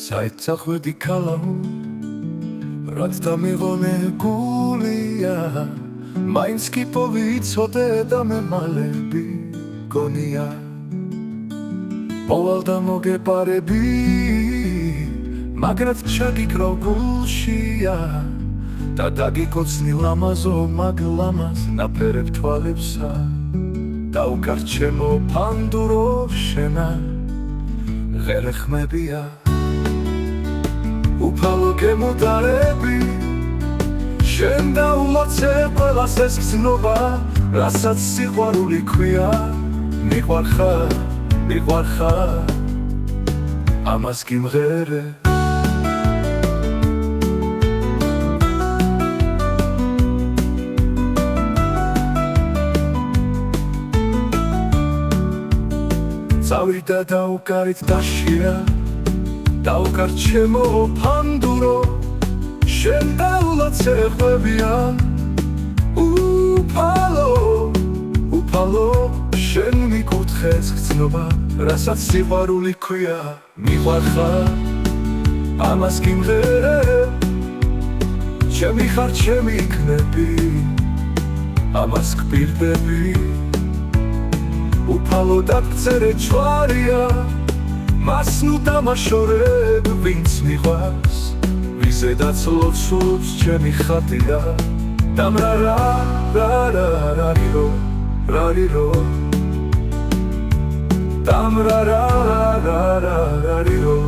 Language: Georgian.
საერთახვედი ქალაო რაც დამიღონე გულია მაინც კი povicode და მე მალები გონია მოვალ და მოგეპარები მაგრამ ჩაგიკრო გულშია და დაგიკოცნი ლამაზო მაგ ლამაზ ნაფერებ თვალებსა და უკარჩემო ფანდურო შენა ღერე ხმებია უფალო გემოდარები შენ დაულოცე ყველას ეს გზნობა რასაც სიყვარული ქვია მიყვარხარ ამას გიმღერე წავიდა დაუკარით დაშია დაუკარჩემო ფანდურო შენ დაულოცე ხვებია უფალო შენ მიკუთხეს გზნობა რასაც სიყვარული ქვია მიყვარხარ ამას გიმღერე ჩემი ხარ ჩემი იქნები ამას გპირდები უფალო დაგწერე ჯვარია მას ნუ დამაშორებ ვინც მიყვარს ვიზედაც ლოცულობს ჩემი ხატია დამრარარარარარირო დამრარარარარირო